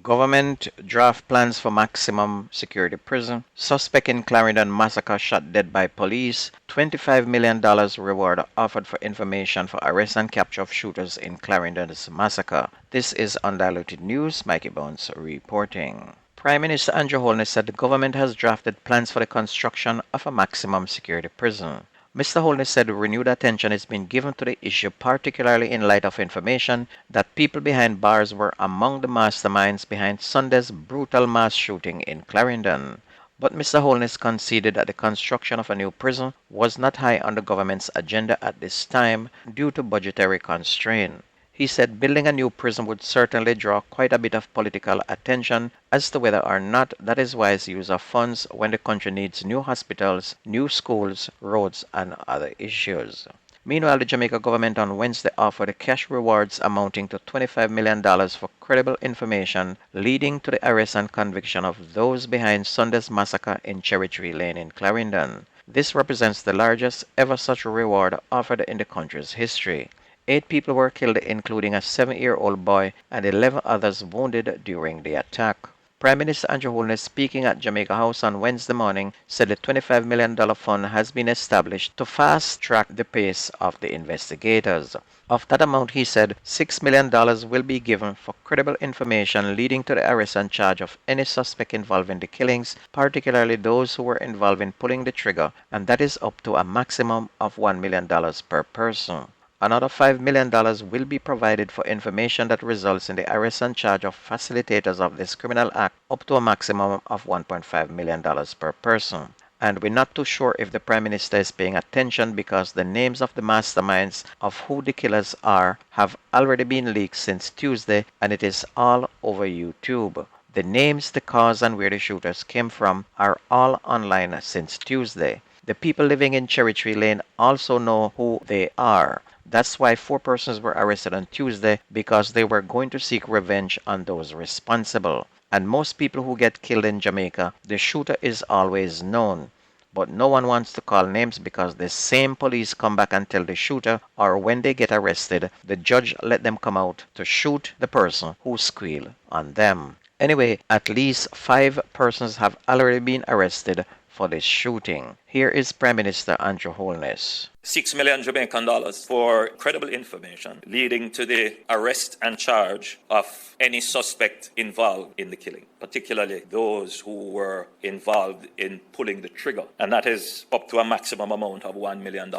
Government draft plans for maximum security prison. Suspect in Clarendon Massacre shot dead by police. $25 million reward offered for information for arrest and capture of shooters in Clarendon's massacre. This is Undiluted News. Mikey Bones reporting. Prime Minister Andrew Holness said the government has drafted plans for the construction of a maximum security prison. Mr. Holness said renewed attention is being given to the issue, particularly in light of information that people behind bars were among the masterminds behind Sunday's brutal mass shooting in Clarendon. But Mr. Holness conceded that the construction of a new prison was not high on the government's agenda at this time due to budgetary constraint. He said building a new prison would certainly draw quite a bit of political attention as to whether or not that is wise use of funds when the country needs new hospitals, new schools, roads, and other issues. Meanwhile, the Jamaica government on Wednesday offered cash rewards amounting to $25 million for credible information leading to the arrest and conviction of those behind Sunday's massacre in Cherry Tree Lane in Clarendon. This represents the largest ever such reward offered in the country's history. 8 people were killed, including a 7-year-old boy, and 11 others wounded during the attack. Prime Minister Andrew Holness, speaking at Jamaica House on Wednesday morning, said the $25 million fund has been established to fast-track the pace of the investigators. Of that amount, he said, $6 million will be given for credible information leading to the arrest and charge of any suspect involved in the killings, particularly those who were involved in pulling the trigger, and that is up to a maximum of $1 million per person. Another $5 million will be provided for information that results in the arrest and charge of facilitators of this criminal act up to a maximum of $1.5 million per person. And we're not too sure if the Prime Minister is paying attention because the names of the masterminds of who the killers are have already been leaked since Tuesday, and it is all over YouTube. The names, the cause, and where the shooters came from are all online since Tuesday. The people living in Cherry Tree Lane also know who they are. That's why 4 persons were arrested on Tuesday, because they were going to seek revenge on those responsible. And most people who get killed in Jamaica, the shooter is always known. But no one wants to call names because the same police come back and tell the shooter, or when they get arrested, the judge let them come out to shoot the person who squealed on them. Anyway, at least 5 persons have already been arrested for this shooting. Here is Prime Minister Andrew Holness. $6 million Jamaican dollars for credible information leading to the arrest and charge of any suspect involved in the killing, particularly those who were involved in pulling the trigger. And that is up to a maximum amount of $1 million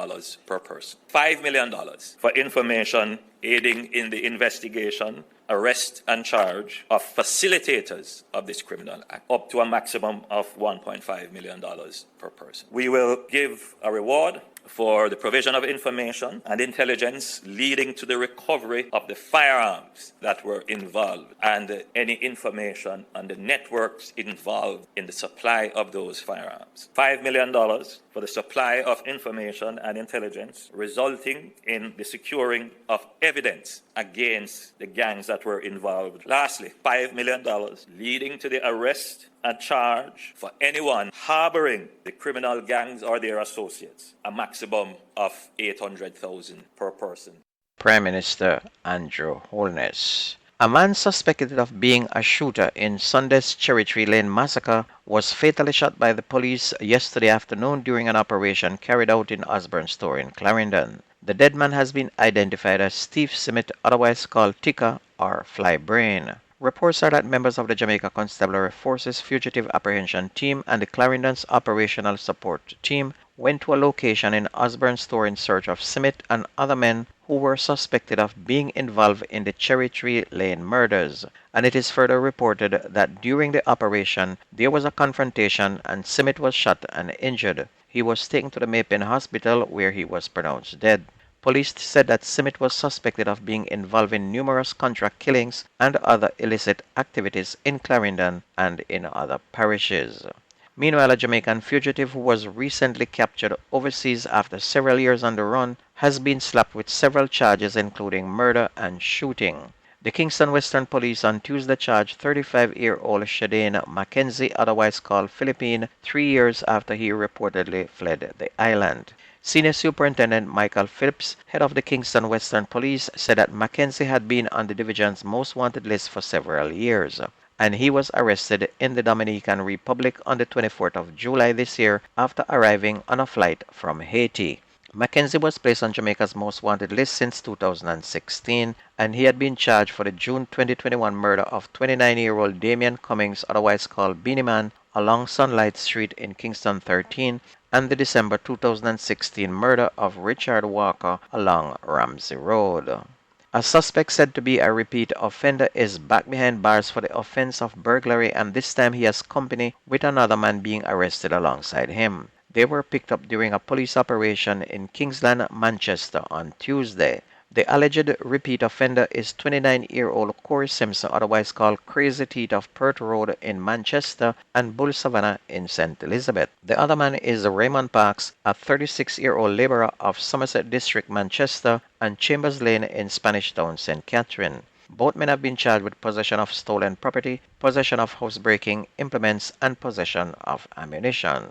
per person. $5 million for information aiding in the investigation, arrest and charge of facilitators of this criminal act, up to a maximum of $1.5 million per person. We will give a reward for the provision of information and intelligence leading to the recovery of the firearms that were involved and any information on the networks involved in the supply of those firearms. $5 million for the supply of information and intelligence resulting in the securing of evidence against the gangs that were involved. Lastly, $5 million leading to the arrest and charge for anyone harboring the criminal gangs or their associates, a maximum of $800,000 per person. Prime Minister Andrew Holness. A man suspected of being a shooter in Sunday's Cherry Tree Lane massacre was fatally shot by the police yesterday afternoon during an operation carried out in Osborne's store in Clarendon. The dead man has been identified as Steve Simmet, otherwise called Tika or Fly Brain. Reports are that members of the Jamaica Constabulary Forces Fugitive Apprehension Team and the Clarendon's Operational Support Team went to a location in Osborne's store in search of Simmet and other men who were suspected of being involved in the Cherry Tree Lane murders. And it is further reported that during the operation, there was a confrontation and Simmet was shot and injured. He was taken to the Maypen Hospital where he was pronounced dead. Police said that Simmet was suspected of being involved in numerous contract killings and other illicit activities in Clarendon and in other parishes. Meanwhile, a Jamaican fugitive who was recently captured overseas after several years on the run has been slapped with several charges including murder and shooting. The Kingston Western Police on Tuesday charged 35-year-old Shadane Mackenzie, otherwise called Philippine, 3 years after he reportedly fled the island. Senior Superintendent Michael Phillips, head of the Kingston Western Police, said that Mackenzie had been on the division's most wanted list for several years, and he was arrested in the Dominican Republic on the 24th of July this year after arriving on a flight from Haiti. Mackenzie was placed on Jamaica's most wanted list since 2016, and he had been charged for the June 2021 murder of 29-year-old Damian Cummings, otherwise called Beanie Man, along Sunlight Street in Kingston 13, and the December 2016 murder of Richard Walker along Ramsey Road. A suspect said to be a repeat offender is back behind bars for the offense of burglary, and this time he has company with another man being arrested alongside him. They were picked up during a police operation in Kingsland, Manchester on Tuesday. The alleged repeat offender is 29-year-old Corey Simpson, otherwise called Crazy Teeth of Perth Road in Manchester and Bull Savannah in St. Elizabeth. The other man is Raymond Parks, a 36-year-old laborer of Somerset District, Manchester, and Chambers Lane in Spanish Town, St. Catherine. Both men have been charged with possession of stolen property, possession of housebreaking implements, and possession of ammunition.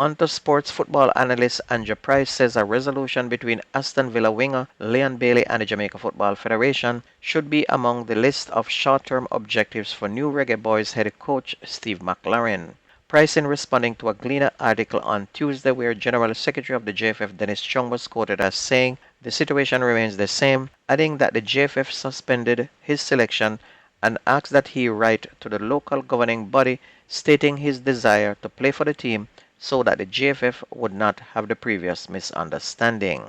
On to sports. Football analyst Andrew Price says a resolution between Aston Villa winger Leon Bailey and the Jamaica Football Federation should be among the list of short-term objectives for new Reggae Boys head coach Steve McLaren. Price, in responding to a Gleaner article on Tuesday where General Secretary of the JFF Dennis Chung was quoted as saying the situation remains the same, adding that the JFF suspended his selection and asked that he write to the local governing body stating his desire to play for the team so that the JFF would not have the previous misunderstanding.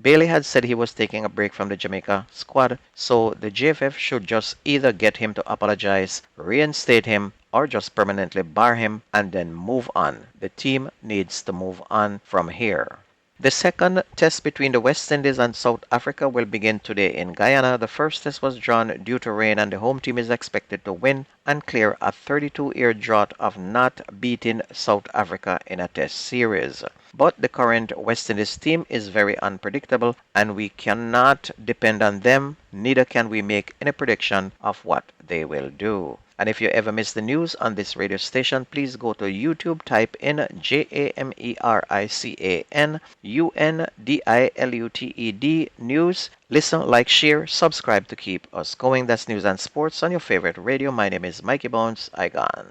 Bailey had said he was taking a break from the Jamaica squad, so the JFF should just either get him to apologize, reinstate him, or just permanently bar him and then move on. The team needs to move on from here. The second test between the West Indies and South Africa will begin today in Guyana. The first test was drawn due to rain, and the home team is expected to win and clear a 32-year drought of not beating South Africa in a test series. But the current West Indies team is very unpredictable, and we cannot depend on them, neither can we make any prediction of what they will do. And if you ever miss the news on this radio station, please go to YouTube, type in Jamerican Undiluted news. Listen, like, share, subscribe to keep us going. That's news and sports on your favorite radio. My name is Mikey Bones. I gone.